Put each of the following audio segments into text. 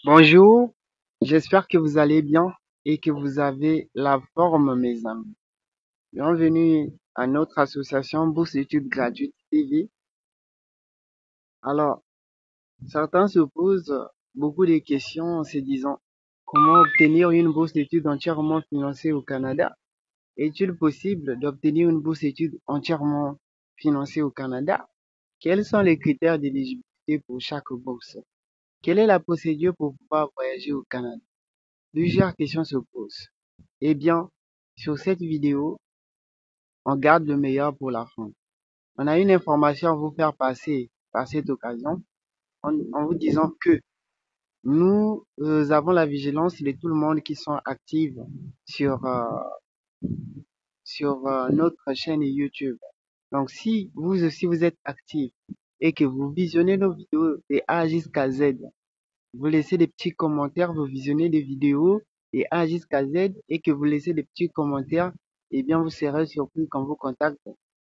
Bonjour, j'espère que vous allez bien et que vous avez la forme, mes amis. Bienvenue à notre association Bourse d'études gratuites TV. Alors, certains se posent beaucoup de questions en se disant comment obtenir une bourse d'études entièrement financée au Canada? Est-il possible d'obtenir une bourse d'études entièrement financée au Canada? Quels sont les critères d'éligibilité pour chaque bourse? Quelle est la procédure pour pouvoir voyager au Canada? Plusieurs questions se posent. Eh bien, sur cette vidéo, on garde le meilleur pour la fin. On a une information à vous faire passer par cette occasion en vous disant que nous avons la vigilance de tout le monde qui sont actifs sur, notre chaîne YouTube. Donc, si vous aussi vous êtes actifs et que vous visionnez nos vidéos de A jusqu'à Z, vous laissez des petits commentaires, vous visionnez des vidéos de A jusqu'à Z et que vous laissez des petits commentaires, eh bien, vous serez surpris quand vous contacte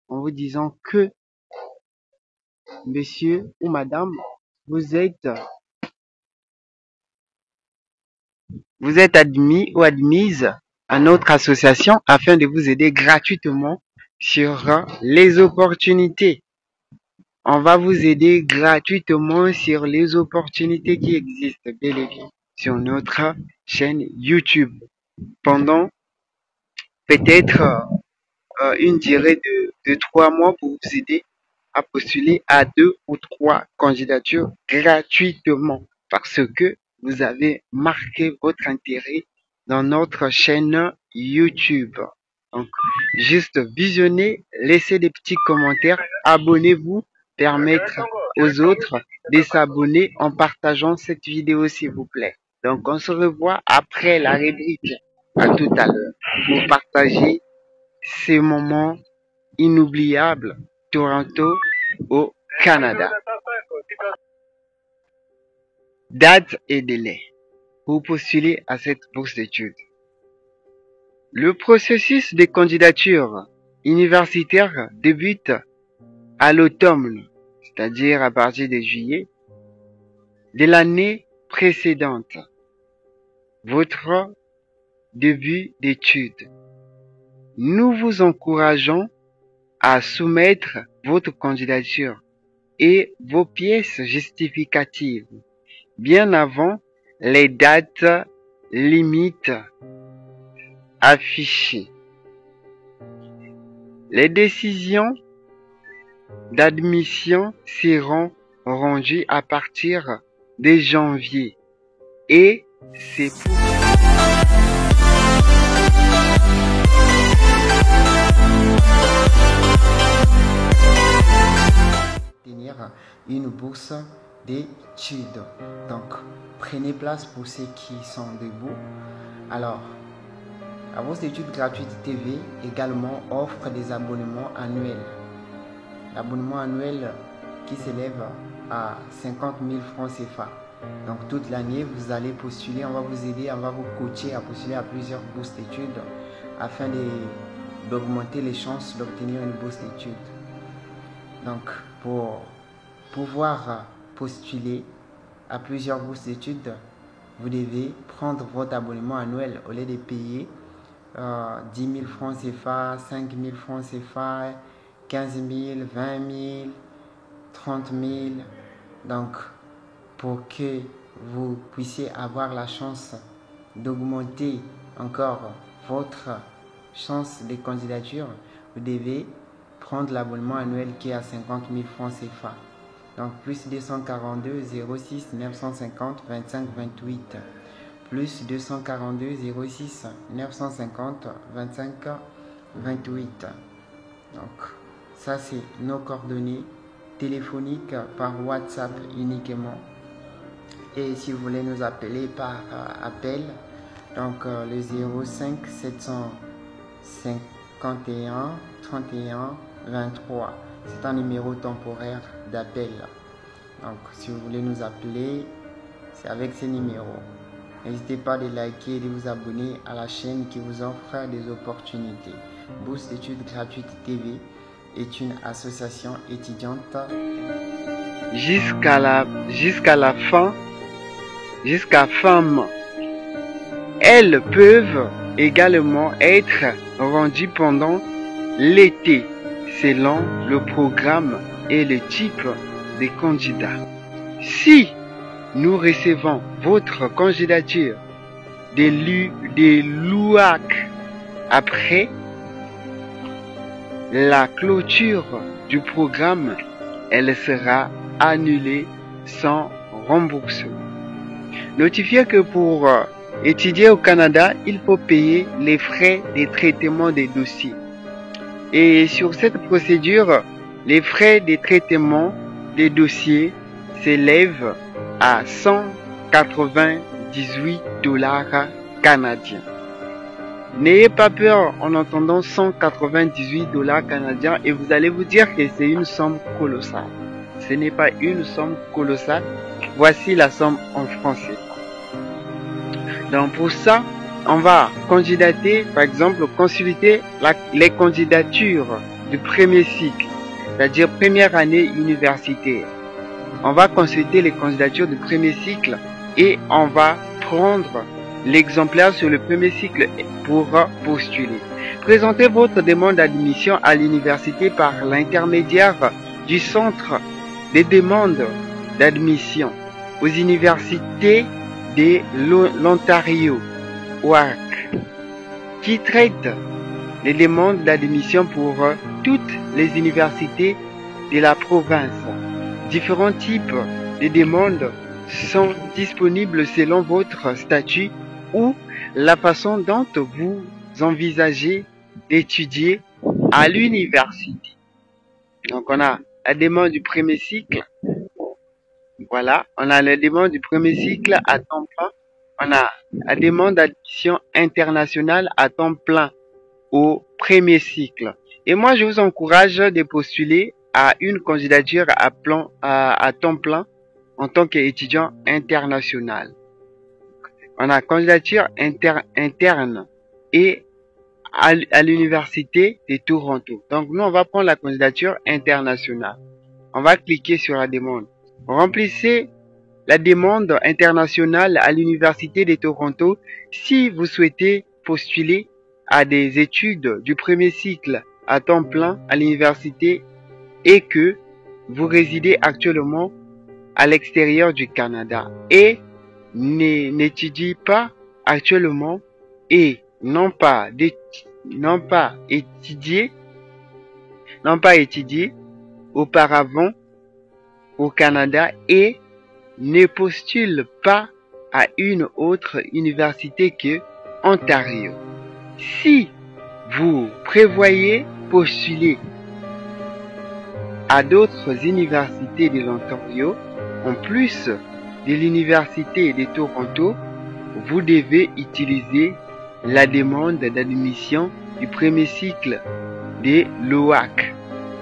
en vous disant que monsieur ou madame, vous êtes, vous êtes admis ou admise à notre association afin de vous aider gratuitement sur les opportunités. On va vous aider gratuitement sur les opportunités qui existent bel et bien sur notre chaîne YouTube pendant peut-être une durée de 3 mois pour vous aider à postuler à 2 ou 3 candidatures gratuitement parce que vous avez marqué votre intérêt dans notre chaîne YouTube. Donc, juste visionnez, laissez des petits commentaires, abonnez-vous, permettre aux autres de s'abonner en partageant cette vidéo s'il vous plaît. Donc, on se revoit après la rubrique. À tout à l'heure pour partager ces moments inoubliables. Toronto au Canada. Date et délai pour postuler à cette bourse d'études. Le processus de candidature universitaire débute à l'automne, c'est-à-dire à partir de juillet de l'année précédente. Votre début d'études. Nous vous encourageons à soumettre votre candidature et vos pièces justificatives bien avant les dates limites affichées. Les décisions d'admission seront rendues à partir de janvier et c'est pour obtenir une bourse d'études. Donc, prenez place pour ceux qui sont debout. Alors, la bourse d'études gratuite TV également offre des abonnements annuels. L'abonnement annuel qui s'élève à 50 000 francs CFA. Donc, toute l'année, vous allez postuler, on va vous aider, on va vous coacher à postuler à plusieurs bourses d'études afin d'augmenter les chances d'obtenir une bourse d'études. Donc, pour pouvoir postuler à plusieurs bourses d'études, vous devez prendre votre abonnement annuel au lieu de payer 10 000 francs CFA, 5 000 francs CFA, 15 000, 20 000, 30 000. Donc, pour que vous puissiez avoir la chance d'augmenter encore votre chance de candidature, vous devez prendre l'abonnement annuel qui est à 50 000 francs CFA. Donc, plus 242 06 950 25 28. Plus 242 06 950 25 28. Donc, ça c'est nos coordonnées téléphoniques par WhatsApp uniquement. Et si vous voulez nous appeler par appel, donc le 05 751 31 23. C'est un numéro temporaire d'appel. Donc, si vous voulez nous appeler, c'est avec ces numéros. N'hésitez pas de liker et de vous abonner à la chaîne qui vous offre des opportunités. Bourse d'études gratuites TV est une association étudiante jusqu'à la fin jusqu'à femmes. Elles peuvent également être rendues pendant l'été, selon le programme et le type des candidats. Si nous recevons votre candidature de l'UAC après la clôture du programme, elle sera annulée sans remboursement. Notifiez que pour étudier au Canada, il faut payer les frais de traitement des dossiers. Et sur cette procédure, les frais de traitement des dossiers s'élèvent à 198 $ canadiens. N'ayez pas peur en entendant 198 $ canadiens et vous allez vous dire que c'est une somme colossale. Ce n'est pas une somme colossale. Voici la somme en français. Donc pour ça, on va candidater, par exemple, consulter les candidatures du premier cycle, c'est-à-dire première année universitaire. On va consulter les candidatures du premier cycle et on va prendre l'exemplaire sur le premier cycle pour postuler. Présentez votre demande d'admission à l'université par l'intermédiaire du centre des demandes d'admission aux universités de l'Ontario, WAC, qui traite les demandes d'admission pour toutes les universités de la province. Différents types de demandes sont disponibles selon votre statut ou la façon dont vous envisagez d'étudier à l'université. Donc on a la demande du premier cycle. Voilà, on a la demande du premier cycle à temps plein. On a la demande d'admission internationale à temps plein au premier cycle. Et moi, je vous encourage de postuler à une candidature à temps plein en tant qu'étudiant international. On a candidature interne et à l'université de Toronto. Donc, nous, on va prendre la candidature internationale. On va cliquer sur la demande. Remplissez la demande internationale à l'université de Toronto si vous souhaitez postuler à des études du premier cycle à temps plein à l'université et que vous résidez actuellement à l'extérieur du Canada et n'étudiez pas actuellement et n'ont pas étudié auparavant au Canada et ne postule pas à une autre université que Ontario. Si vous prévoyez postuler à d'autres universités de l'Ontario, en plus de l'université de Toronto, vous devez utiliser la demande d'admission du premier cycle de l'UAC.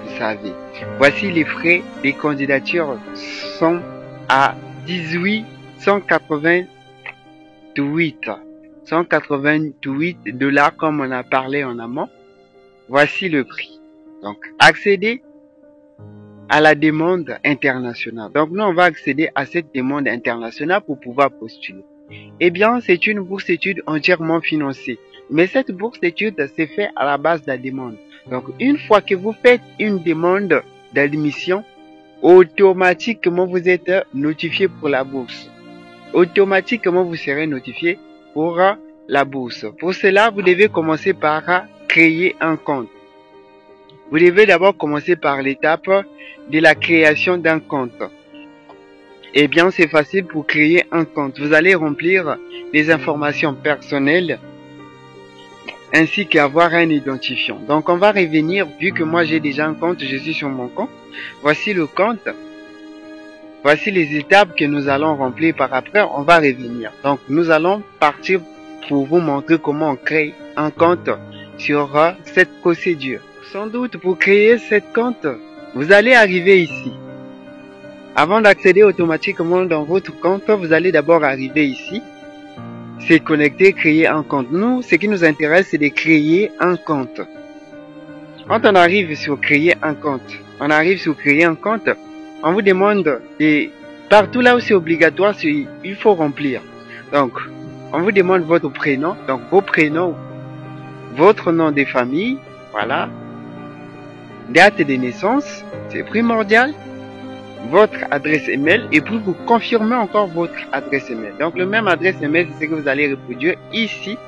Vous savez. Voici les frais des candidatures sont à 188 $ comme on a parlé en amont. Voici le prix. Donc, accéder à la demande internationale. Donc, nous, on va accéder à cette demande internationale pour pouvoir postuler. Eh bien, c'est une bourse d'études entièrement financée. Mais cette bourse d'études s'est faite à la base de la demande. Donc, une fois que vous faites une demande d'admission, automatiquement, vous êtes notifié pour la bourse. Automatiquement, vous serez notifié pour la bourse. Pour cela, vous devez commencer par créer un compte. Vous devez d'abord commencer par l'étape de la création d'un compte. Eh bien, c'est facile pour créer un compte. Vous allez remplir les informations personnelles ainsi qu'avoir un identifiant. Donc, on va revenir, vu que moi j'ai déjà un compte, je suis sur mon compte. Voici le compte. Voici les étapes que nous allons remplir par après. On va revenir. Donc, nous allons partir pour vous montrer comment on crée un compte sur cette procédure. Sans doute, pour créer cette compte, vous allez arriver ici. Avant d'accéder automatiquement dans votre compte, vous allez d'abord arriver ici. C'est connecter, créer un compte. Nous, ce qui nous intéresse, c'est de créer un compte. Quand on arrive sur créer un compte, on vous demande de Partout là où c'est obligatoire, il faut remplir. Donc, on vous demande votre prénom, donc vos prénoms, votre nom de famille, voilà. Date de naissance, c'est primordial. Votre adresse email et puis vous confirmez encore votre adresse email. Donc le même adresse email, c'est ce que vous allez reproduire ici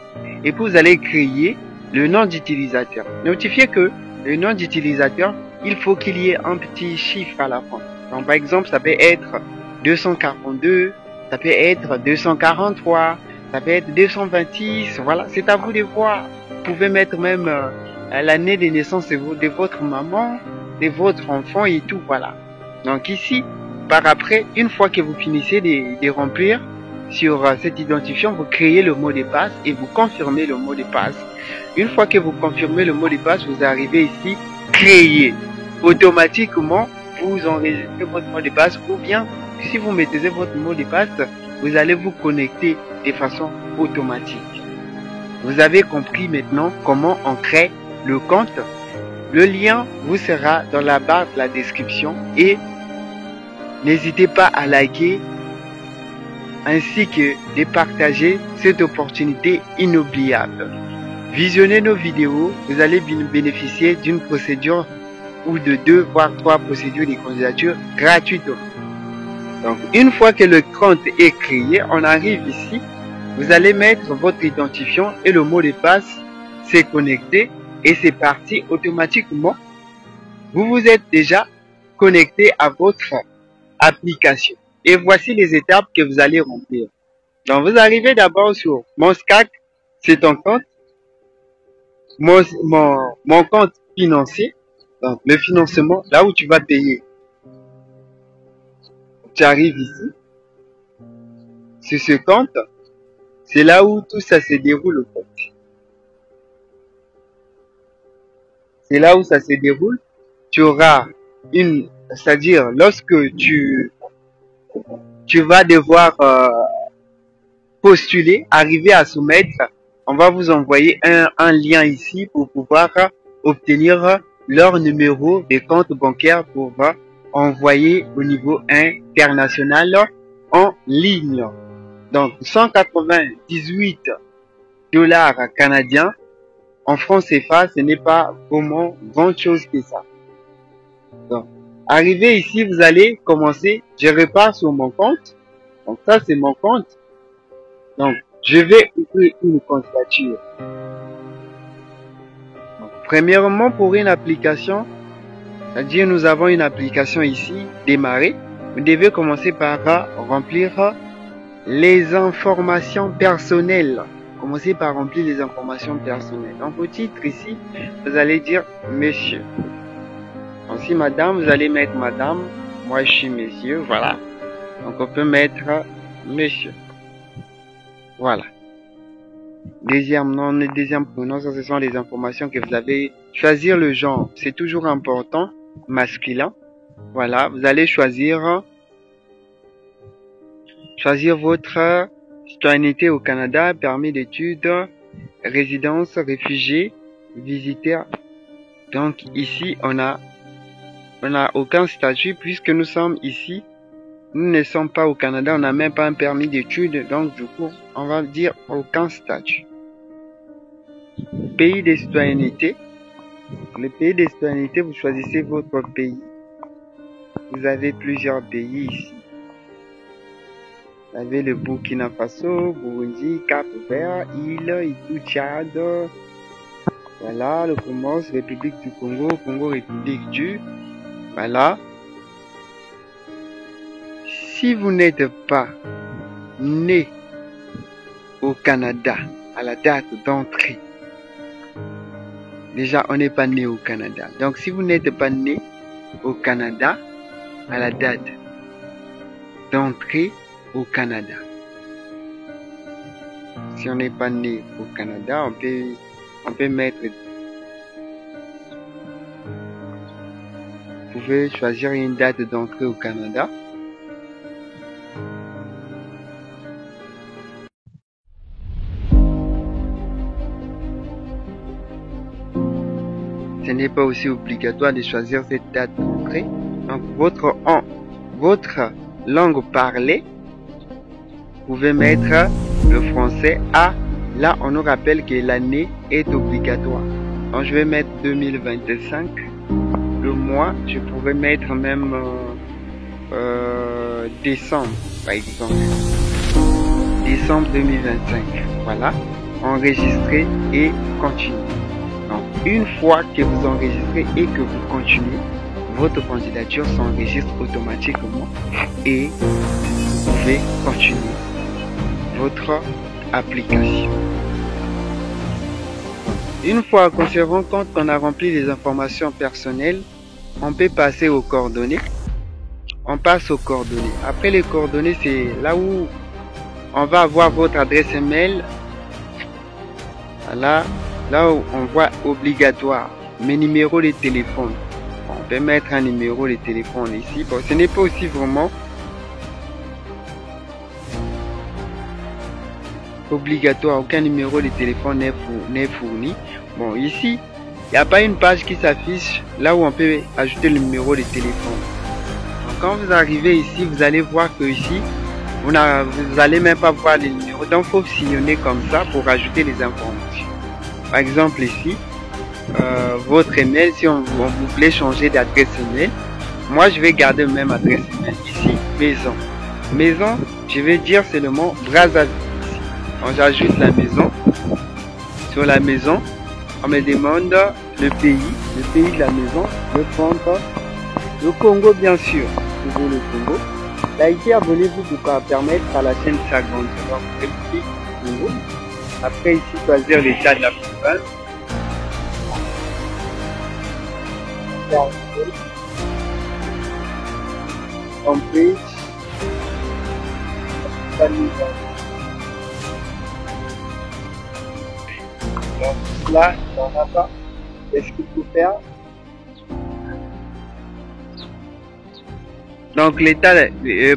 et puis vous allez créer le nom d'utilisateur. Notifiez que le nom d'utilisateur, il faut qu'il y ait un petit chiffre à la fin. Donc par exemple, ça peut être 242, ça peut être 243, ça peut être 226, voilà, c'est à vous de voir. Vous pouvez mettre même l'année de naissance de votre maman, de votre enfant et tout, voilà. Donc ici, par après, une fois que vous finissez de remplir sur cet identifiant, vous créez le mot de passe et vous confirmez le mot de passe. Une fois que vous confirmez le mot de passe, vous arrivez ici, créer. Automatiquement, vous enregistrez votre mot de passe ou bien, si vous maîtrisez votre mot de passe, vous allez vous connecter de façon automatique. Vous avez compris maintenant comment on crée le compte. Le lien vous sera dans la barre de la description et n'hésitez pas à liker ainsi que de partager cette opportunité inoubliable. Visionnez nos vidéos, vous allez bénéficier d'une procédure ou de 2 voire 3 procédures de candidature gratuitement. Donc une fois que le compte est créé, on arrive ici, vous allez mettre votre identifiant et le mot de passe, c'est connecté et c'est parti automatiquement. Vous vous êtes déjà connecté à votre application. Et voici les étapes que vous allez remplir. Donc, vous arrivez d'abord sur mon SCAC, c'est ton compte. Mon compte financier, donc le financement, là où tu vas payer. Tu arrives ici. Sur ce compte, c'est là où tout ça se déroule au fait. C'est là où ça se déroule. Tu auras c'est-à-dire lorsque tu vas devoir postuler, arriver à soumettre, on va vous envoyer un lien ici pour pouvoir obtenir leur numéro de compte bancaire pour envoyer au niveau international en ligne. Donc 198 $ canadiens en francs CFA, ce n'est pas vraiment grand chose que ça. Donc, arrivé ici, vous allez commencer, je repars sur mon compte. Donc ça, c'est mon compte. Donc, je vais ouvrir une candidature. Donc, premièrement, pour une application, c'est-à-dire nous avons une application ici, démarrer. Vous devez commencer par remplir les informations personnelles. Commencez par remplir les informations personnelles. Donc, au titre ici, vous allez dire monsieur. Donc, si madame, vous allez mettre madame. Moi, je suis monsieur. Voilà. Donc, on peut mettre monsieur. Voilà. Deuxième nom, deuxième prénom, ça, ce sont les informations que vous avez. Choisir le genre, c'est toujours important. Masculin. Voilà. Vous allez choisir votre citoyenneté au Canada, permis d'études, résidence, réfugié, visiteur. Donc, ici, on a aucun statut puisque nous sommes ici. Nous ne sommes pas au Canada, on n'a même pas un permis d'études. Donc, du coup, on va dire aucun statut. Pays de citoyenneté. Le pays de citoyenneté, vous choisissez votre pays. Vous avez plusieurs pays ici. Vous avez le Burkina Faso, Burundi, Cap-Vert, Île, Tchad. Voilà, le Comores, République du Congo, République du... Voilà. Si vous n'êtes pas né au Canada à la date d'entrée, déjà on n'est pas né au Canada. Donc si vous n'êtes pas né au Canada à la date d'entrée au Canada, si on n'est pas né au Canada, on peut mettre... Vous pouvez choisir une date d'entrée au Canada. Ce n'est pas aussi obligatoire de choisir cette date d'entrée. Donc votre langue parlée, vous pouvez mettre le français A. Là, on nous rappelle que l'année est obligatoire. Donc, je vais mettre 2025. Le mois, je pourrais mettre même décembre, par exemple. Décembre 2025. Voilà. Enregistrer et continuer. Donc, une fois que vous enregistrez et que vous continuez, votre candidature s'enregistre automatiquement et vous pouvez continuer votre application. Une fois qu'on se rend compte qu'on a rempli les informations personnelles, on peut passer aux coordonnées. On passe aux coordonnées. Après les coordonnées, c'est là où on va avoir votre adresse email. Voilà, là où on voit obligatoire, mes numéros de téléphone. On peut mettre un numéro de téléphone ici. Bon, ce n'est pas aussi vraiment obligatoire, aucun numéro de téléphone n'est fourni. Bon, ici, il n'y a pas une page qui s'affiche là où on peut ajouter le numéro de téléphone. Donc, quand vous arrivez ici, vous allez voir que ici, vous n'allez même pas voir les numéros. Donc, il faut sillonner comme ça pour ajouter les informations. Par exemple, ici, votre email, si on vous voulez changer d'adresse email, moi, je vais garder le même adresse email. Ici, maison. Maison, je vais dire seulement Brazzaville. Donc, j'ajoute la maison. Sur la maison, on me demande le pays de la maison. Je vais prendre le Congo, bien sûr. Toujours le Congo. Là-ici, abonnez-vous pour permettre à la chaîne de s'agrandir. Donc, le petit Congo. Après, ici, choisir l'état de la province. Cambridge. Donc là, on n'a pas. Qu'est-ce qu'il faut faire? Donc l'état,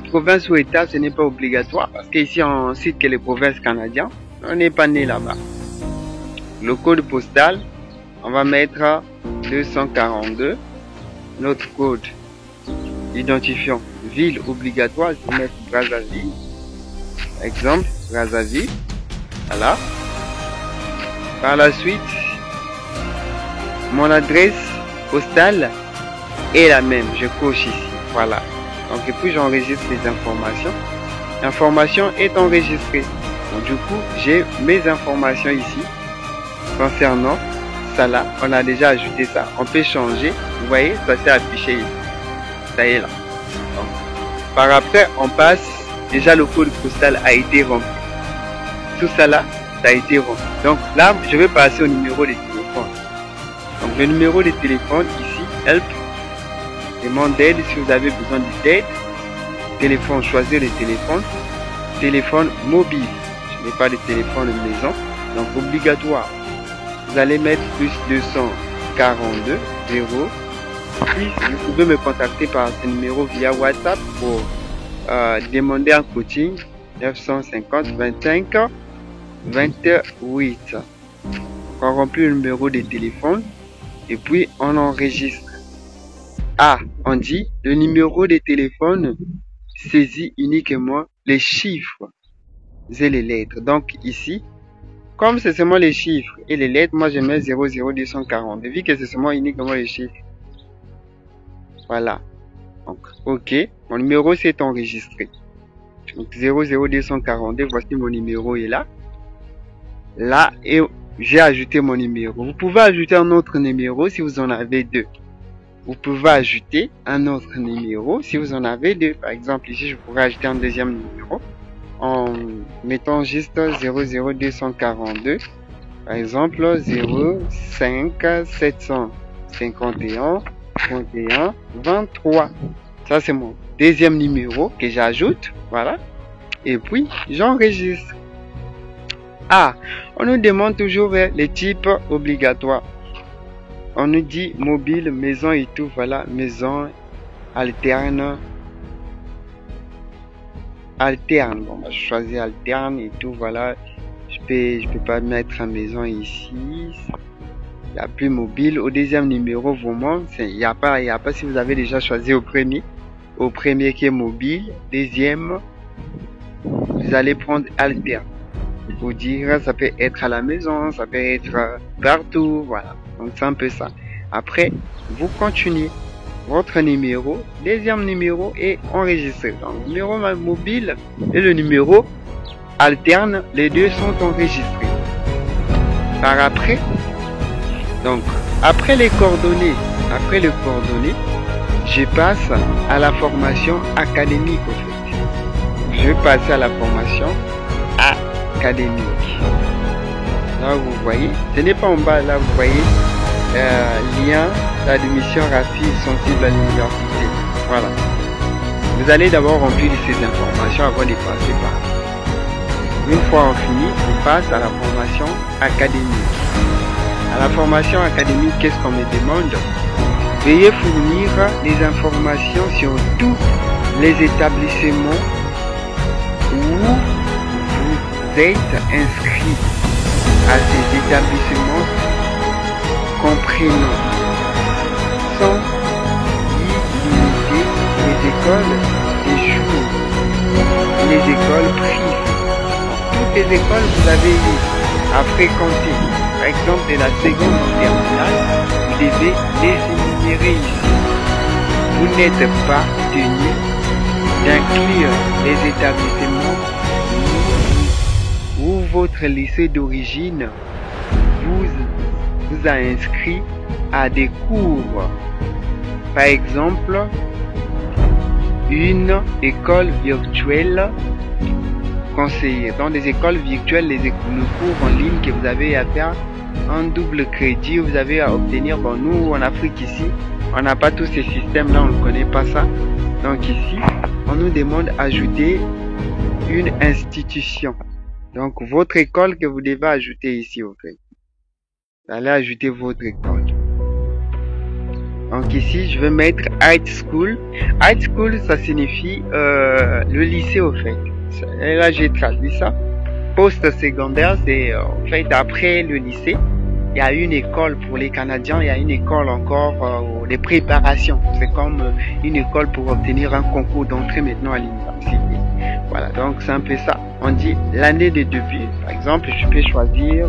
province ou état, ce n'est pas obligatoire parce qu'ici on cite que les provinces canadiennes, on n'est pas né là-bas. Le code postal, on va mettre 242. Notre code identifiant ville obligatoire, je vais mettre Brazzaville. Exemple, Brazzaville. Voilà. Par la suite, mon adresse postale est la même. Je coche ici. Voilà. Donc, et puis j'enregistre les informations. L'information est enregistrée. Donc, du coup, j'ai mes informations ici concernant ça là. On a déjà ajouté ça. On peut changer. Vous voyez, ça s'est affiché ici. Ça y est là. Donc, par après, on passe. Déjà, le code postal a été rempli. Tout ça là, ça a été rempli. Donc là, je vais passer au numéro de téléphone. Donc le numéro de téléphone ici, help, demande d'aide si vous avez besoin d'aide. Téléphone, choisir le téléphone. Téléphone mobile. Je n'ai pas de téléphone maison. Donc obligatoire. Vous allez mettre plus 242 0. Puis vous pouvez me contacter par ce numéro via WhatsApp pour demander un coaching 950 25 28. On remplit le numéro de téléphone et puis on enregistre. Ah, on dit le numéro de téléphone saisit uniquement les chiffres et les lettres. Donc ici, comme c'est seulement les chiffres et les lettres, moi je mets 00240 vu que c'est seulement uniquement les chiffres. Voilà. Donc, ok, mon numéro s'est enregistré. Donc 00242, voici mon numéro est là. Là, et j'ai ajouté mon numéro. Vous pouvez ajouter un autre numéro si vous en avez deux. Vous pouvez ajouter un autre numéro si vous en avez deux. Par exemple, ici, je pourrais ajouter un deuxième numéro en mettant juste 00242. Par exemple, 05 751 31 23. Ça, c'est mon deuxième numéro que j'ajoute. Voilà. Et puis, j'enregistre. Ah, on nous demande toujours les types obligatoires. On nous dit mobile, maison et tout. Voilà, maison, alterne. Alterne. Bon, je choisis alterne et tout. Voilà. Je peux pas mettre une maison ici. La plus mobile. Au deuxième numéro, vraiment, il y a pas si vous avez déjà choisi au premier. au premier qui est mobile. Deuxième, vous allez prendre alterne. Pour dire, ça peut être à la maison, ça peut être partout, voilà. Donc c'est un peu ça. Après, vous continuez votre numéro, deuxième numéro est enregistré. Donc le numéro mobile et le numéro alterne, les deux sont enregistrés. Par après, donc après les coordonnées, je passe à la formation académique en fait. Je passe à la formation académique. Là vous voyez, ce n'est pas en bas, là vous voyez lien d'admission rapide sensible à l'université. Voilà. Vous allez d'abord remplir ces informations avant de passer par là. Une fois on finit, on passe à la formation académique. À la formation académique, qu'est-ce qu'on me demande? Veuillez fournir les informations sur tous les établissements où vous êtes inscrit à ces établissements comprenant sans limiter les écoles des jours, les écoles privées. Toutes les écoles vous avez eu à fréquenter, par exemple de la seconde en terminale, vous devez les énumérer ici. Vous n'êtes pas tenu d'inclure les établissements où votre lycée d'origine vous a inscrit à des cours. Par exemple, une école virtuelle conseillée. Dans les écoles virtuelles, le cours en ligne que vous avez à faire en double crédit, vous avez à obtenir. Bon, nous en Afrique ici, on n'a pas tous ces systèmes-là, on ne connaît pas ça. Donc ici, on nous demande d'ajouter une institution. Donc votre école que vous devez ajouter ici au fait. Vous allez ajouter votre école. Donc ici, je vais mettre high school. High school, ça signifie le lycée au fait. Et là, j'ai traduit ça. Post-secondaire, c'est en fait après le lycée. Il y a une école pour les Canadiens, il y a une école encore de préparation. C'est comme une école pour obtenir un concours d'entrée maintenant à l'université. Voilà, donc c'est un peu ça. On dit l'année de début. Par exemple, je peux choisir,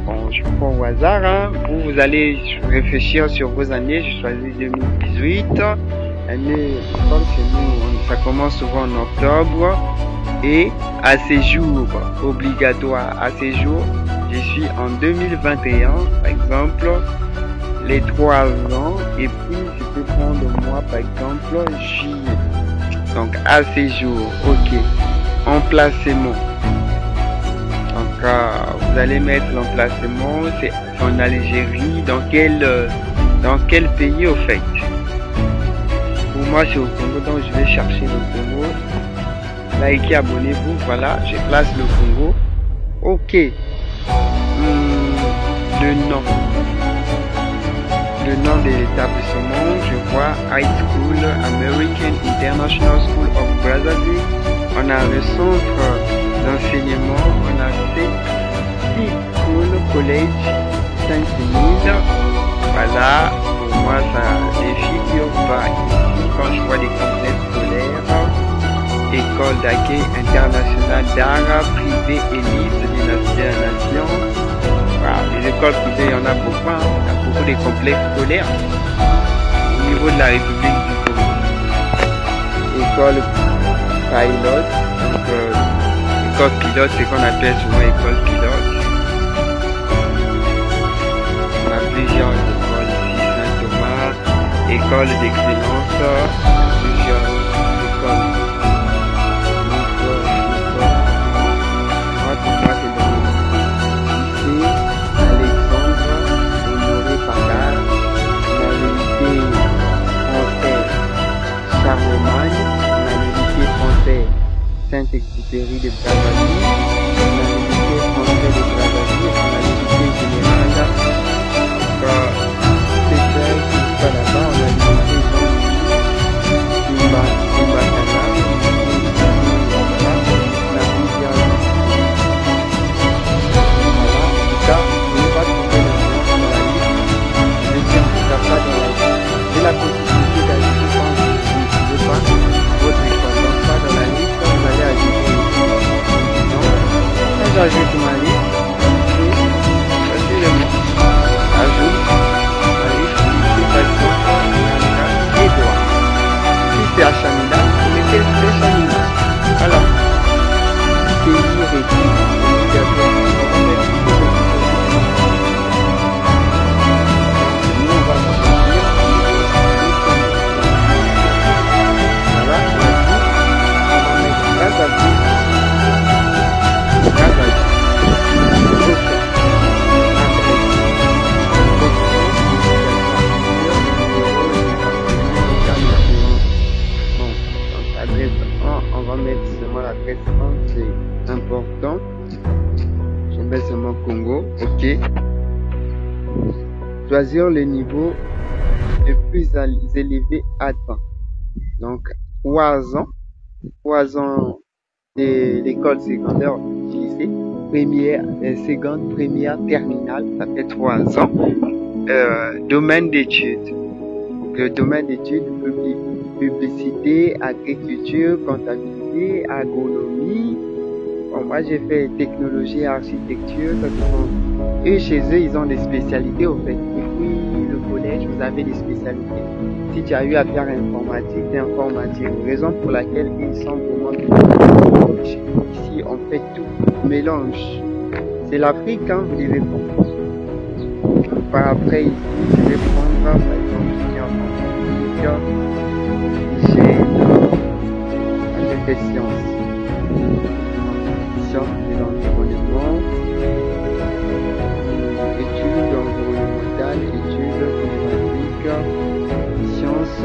bon, je prends au hasard, hein. Vous allez réfléchir sur vos années. Je choisis 2018. L'année, chez nous, ça commence souvent en octobre. Et à ces jours obligatoire, à ces jours, je suis en 2021, par exemple, les 3 ans, et puis je peux prendre moi, par exemple, juillet. Donc, à ces jours, ok, emplacement. Donc, vous allez mettre l'emplacement, c'est en Algérie, dans quel pays au fait? Pour moi, c'est au Congo, donc je vais chercher le Congo. Likez, abonnez-vous, voilà, je place le Congo. Ok. Le nom de l'établissement, je vois High School, American International School of Brazzaville. On a le centre d'enseignement, on a City School College Saint-Denis. Voilà, pour moi ça ne figure pas ici quand je vois les complexes scolaires. École d'accueil internationale d'art, privé élite de la nation. Voilà, les écoles privées, il y en a beaucoup, hein. Il y a beaucoup de complexes scolaires au niveau de la République du Congo. École pilote, donc école pilote, c'est qu'on appelle souvent école pilote. On a plusieurs écoles ici, Saint-Thomas, école d'excellence, plusieurs écoles. Charlemagne, la unité française Saint-Exupéry de Brazzaville, la unité française de Brazzaville, la unité générale spéciale qui va là-bas, on a l'unité Kimbatana, la plusieurs. Voilà, en tout cas, on ne va pas trouver le nom dans la liste, mais c'est tout à fait dans la liste. Et la possibilité d'ajouter quand je ne sais pas, j'ajoute ma liste. Facilement. Ajoute ma liste. Par exemple, Edouard. Si c'est à Chamila, vous mettez le Chamila. Voilà. Pays réduit. On va mettre seulement l'adresse 1, c'est important. Je mets seulement Congo, ok. Choisir le niveau le plus élevé advanced. Donc 3 ans de l'école secondaire utilisée, première, seconde, première, terminale, ça fait 3 ans. Domaine d'études. Le domaine d'études, publicité, agriculture, comptabilité, agronomie. Bon, moi j'ai fait technologie et architecture. Et chez eux, ils ont des spécialités au fait. Et puis le collège, vous avez des spécialités. Si tu as eu à faire informatique, c'est informatique. Raison pour laquelle ils sont vraiment ici, on fait tout mélange. C'est l'Afrique, hein, vous devez comprendre. Par après, ici, je vais prendre, par exemple, j'ai fait sciences. Sciences de l'environnement, études environnementales, études climatiques, sciences,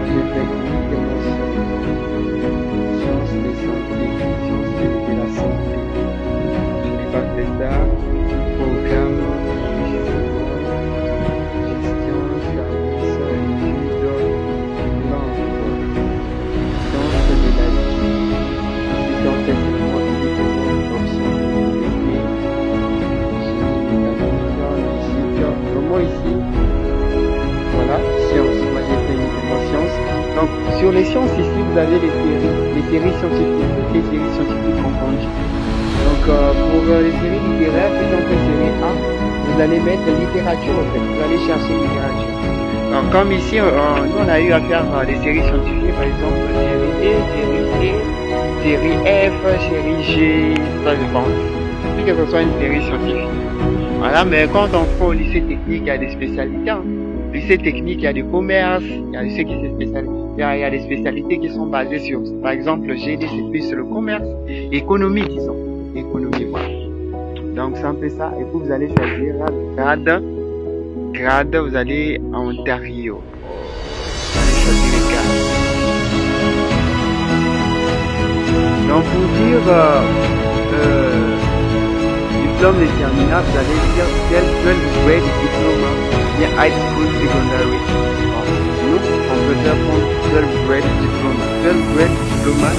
géotechnique, sciences de santé, sciences de la santé. Je n'ai pas fait ça. Programme, gestion, service, études, langue, sciences de la vie, d'enseignement, comment ici, voilà, sciences, moi j'ai fait uniquement sciences. Donc sur les sciences ici vous avez les séries scientifiques, toutes les séries scientifiques confondues. Donc pour les séries littéraires, si on fait série A, vous allez mettre littérature en fait, vous allez chercher littérature. Donc comme ici, nous on a eu à faire des séries scientifiques, par exemple série D, série E, série F, série G, ça je pense. Que ce soit une série scientifique. Voilà, mais quand on fait au lycée technique, il y a des spécialités. Hein. Lycée technique, il y a du commerce, il y a ceux qui se spécialisent. Il y a des spécialités qui sont basées sur, par exemple, le GD, c'est plus le commerce, économie, disons. Économie, voilà. Donc, c'est un peu ça. Et puis, vous allez choisir grade, vous allez à Ontario. Vous allez choisir les grades. Donc, pour dire, diplôme de terminale, vous allez dire 12th grade diploma, bien high school secondary. Nous, on peut faire prendre 12th grade diploma. 12th grade diploma,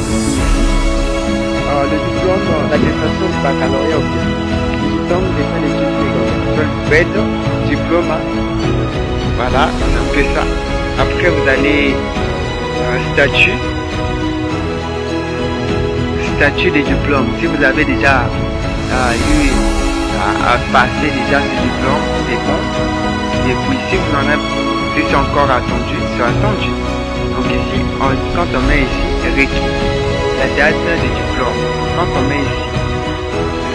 le diplôme, l'attestation du baccalauréat aussi. Le diplôme des fins d'études secondaires. 12th grade diploma. Voilà, c'est un peu ça. Après, vous allez statut des diplômes. Si vous avez déjà eu à passer déjà ce diplôme, c'est bon. Et puis si vous en avez, si c'est encore attendu, c'est attendu. Donc ici, quand on met ici, requis, la date du diplôme. Quand on met ici,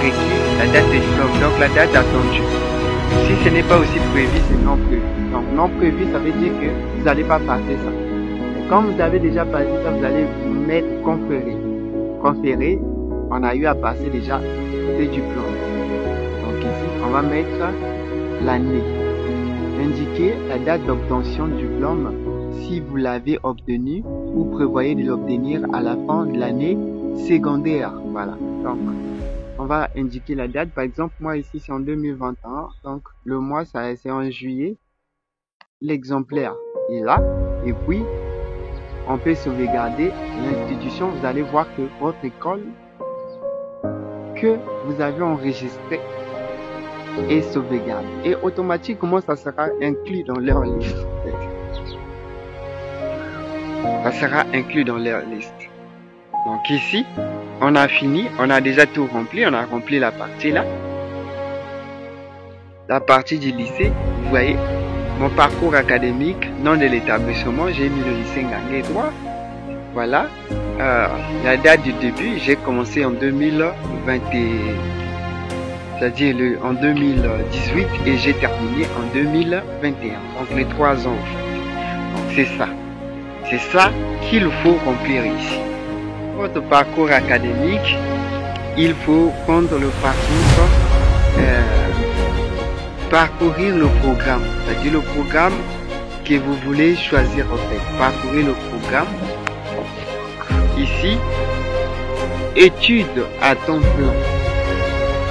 requis, la date du diplôme. Donc la date attendue. Si ce n'est pas aussi prévu, c'est non prévu. Donc non prévu, ça veut dire que vous n'allez pas passer ça. Et quand vous avez déjà passé ça, vous allez mettre conférer. Conférer, on a eu à passer déjà ce diplôme. Donc ici, on va mettre l'année. Indiquez la date d'obtention du diplôme si vous l'avez obtenu ou prévoyez de l'obtenir à la fin de l'année secondaire. Voilà. Donc, on va indiquer la date. Par exemple, moi ici, c'est en 2021. Donc, le mois, c'est en juillet. L'exemplaire est là. Et puis, on peut sauvegarder l'institution. Vous allez voir que votre école que vous avez enregistré et sauvegardé. Et automatiquement, ça sera inclus dans leur liste. Ça sera inclus dans leur liste. Donc ici, on a fini, on a déjà tout rempli, on a rempli la partie là. La partie du lycée, vous voyez, mon parcours académique, nom de l'établissement, j'ai mis le lycée Ngangé droit. Voilà, la date du début, j'ai commencé en 2020, c'est-à-dire en 2018 et j'ai terminé en 2021, donc les 3 ans. Donc c'est ça. C'est ça qu'il faut remplir ici. Votre parcours académique, il faut prendre le parcours, parcourir le programme. C'est-à-dire le programme que vous voulez choisir en fait. Parcourir le programme. Ici, études à temps plein.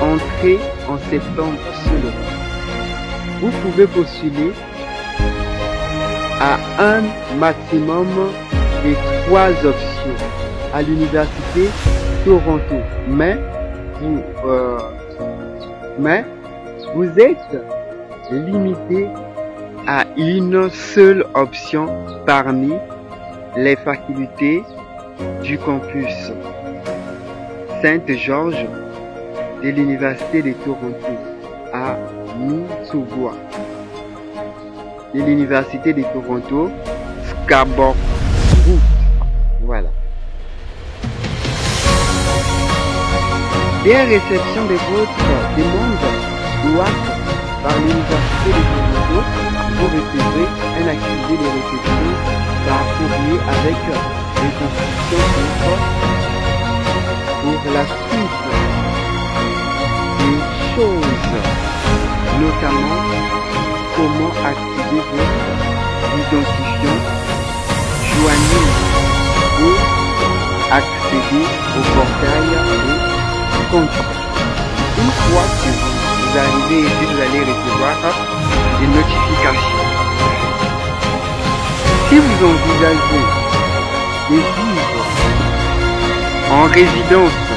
Entrée en septembre seulement. Vous pouvez postuler à un maximum de 3 options à l'université Toronto. Mais vous êtes limité à une seule option parmi les facultés du campus Saint-Georges de l'université de Toronto à Mississauga. De l'université de Toronto, Scarborough. Voilà. Dès réception de votre demande d'ouate par l'université de Toronto, vous recevrez un accusé de réception par courrier avec les instructions pour la suite des choses, notamment comment activer votre identifiant, joignez ou accéder au portail de compte. Une fois que vous arrivez ici, vous allez recevoir des notifications. Si vous envisagez de vivre en résidence,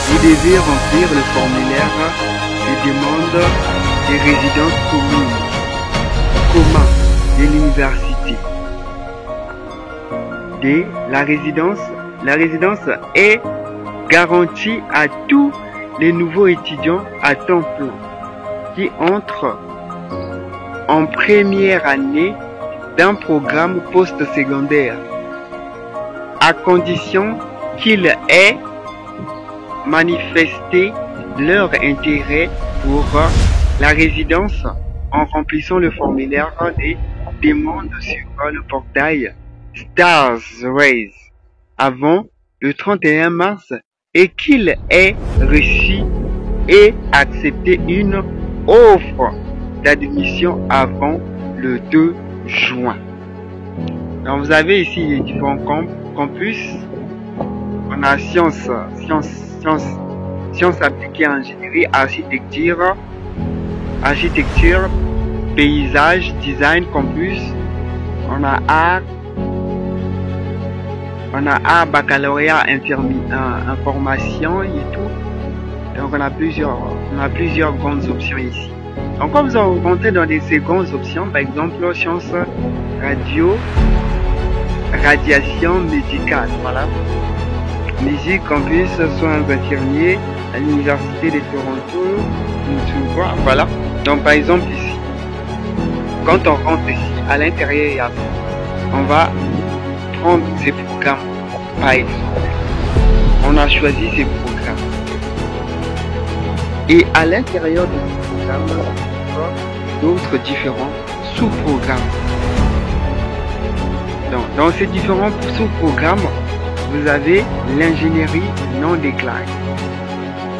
vous devez remplir le formulaire de demande de résidence commun de l'université. La résidence est garantie à tous les nouveaux étudiants à temps plein qui entrent en première année d'un programme post-secondaire, à condition qu'ils aient manifesté leur intérêt pour la résidence en remplissant le formulaire des demandes sur le portail StarsRaise avant le 31 mars et qu'il ait reçu et accepté une offre d'admission avant le 2 juin. Donc vous avez ici les différents campus. On a sciences appliquées à ingénierie, architecture, paysage, design, campus. On a art, baccalauréat, information et tout. Donc on a plusieurs grandes options ici. Donc quand vous rentrez dans ces grandes options, par exemple sciences radio, radiation médicale, voilà. Musique, campus, soins infirmiers, à l'université de Toronto, voilà. Donc par exemple ici, quand on rentre ici, à l'intérieur, on va prendre ces programmes. Par exemple, on a choisi ces programmes. Et à l'intérieur de ces programmes, d'autres différents sous-programmes. Dans ces différents sous-programmes, vous avez l'ingénierie non déclarée.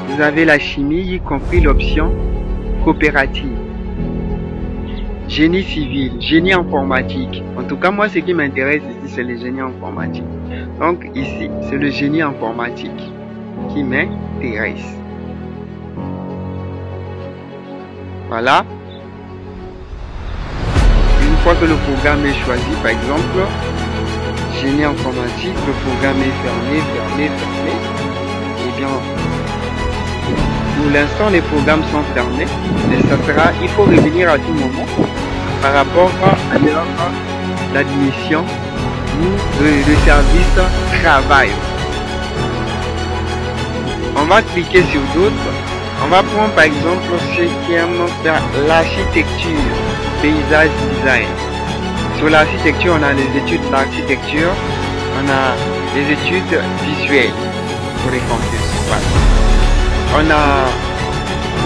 Vous avez la chimie, y compris l'option coopérative. Génie civil, génie informatique. En tout cas, moi, ce qui m'intéresse ici, c'est le génie informatique. Donc, ici, c'est le génie informatique qui m'intéresse. Voilà. Une fois que le programme est choisi, par exemple, génie informatique, le programme est fermé. Eh bien, pour l'instant, les programmes sont fermés. Mais il faut revenir à tout moment par rapport à l'heure d'admission ou le service travail. va cliquer sur d'autres. On va prendre par exemple ceux qui aiment faire l'architecture, paysage design. Sur l'architecture, on a les études d'architecture, on a les études visuelles pour les campus. Voilà.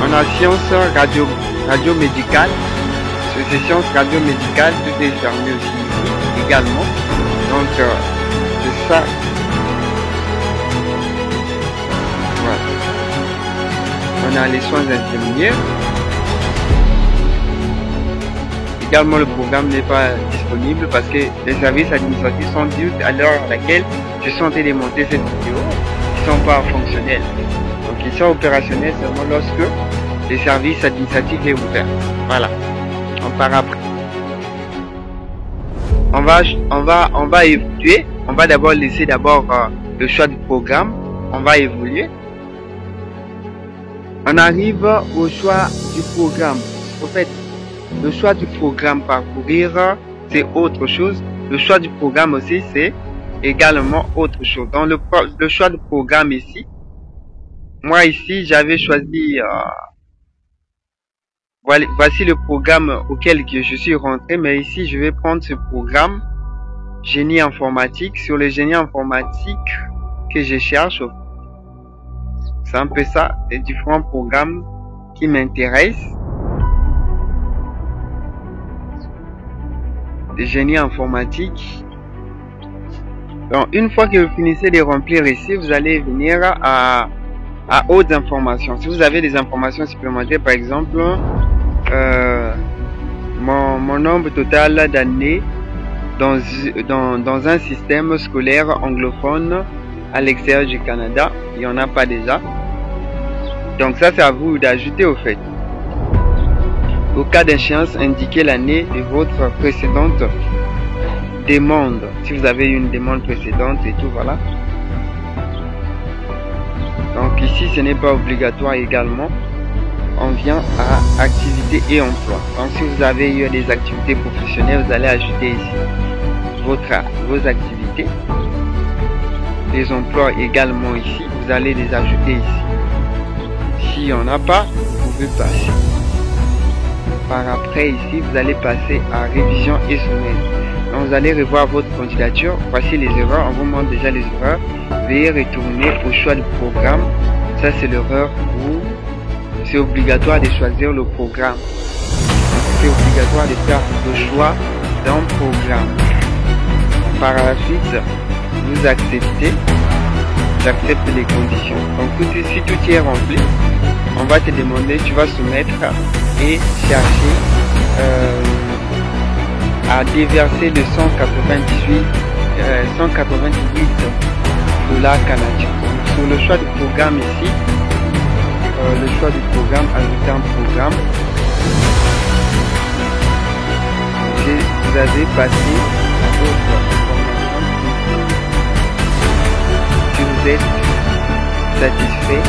On a sciences radio-médicales. Sur ces sciences radio-médicales, tout est fermé aussi ici également. Donc, c'est ça. Voilà. On a les soins infirmiers. Également, le programme n'est pas disponible parce que les services administratifs sont dus à l'heure à laquelle je suis en train de monter cette vidéo. Ils ne sont pas fonctionnels. Donc, ils sont opérationnels seulement lorsque les services administratifs sont ouverts. Voilà. On part après. On va évoluer. On va d'abord laisser le choix du programme. On va évoluer. On arrive au choix du programme. En fait, le choix du programme parcourir, c'est autre chose. Le choix du programme aussi, c'est également autre chose. Dans le choix du programme ici, moi ici, j'avais choisi, voici le programme auquel je suis rentré, mais ici, je vais prendre ce programme, génie informatique. Sur le génie informatique que je cherche, c'est un peu ça, les différents programmes qui m'intéressent. Le génie informatique. Donc, une fois que vous finissez de remplir ici, vous allez venir à autres informations. Si vous avez des informations supplémentaires, par exemple, mon nombre total d'années dans un système scolaire anglophone à l'extérieur du Canada, il n'y en a pas déjà. Donc ça, c'est à vous d'ajouter au fait. Au cas d'échéance, indiquez l'année de votre précédente demande. Si vous avez une demande précédente et tout, voilà. Donc ici, ce n'est pas obligatoire également. On vient à activités et emploi. Donc si vous avez eu des activités professionnelles, vous allez ajouter ici vos activités. Les emplois également ici, vous allez les ajouter ici. S'il n'y en a pas, vous pouvez passer. Par après ici, vous allez passer à révision et soumettre. Donc vous allez revoir votre candidature. Voici les erreurs. On vous montre déjà les erreurs. Veuillez retourner au choix du programme. Ça c'est l'erreur où c'est obligatoire de choisir le programme. C'est obligatoire de faire le choix d'un programme. Par la suite, vous acceptez. J'accepte les conditions. Donc si tout est rempli, on va te demander, tu vas soumettre et chercher à déverser le 198 $ canadiens. Donc, sur le choix du programme ici, le choix du programme, ajouter un programme. Vous avez passé à d'autres informations. Si vous êtes satisfait,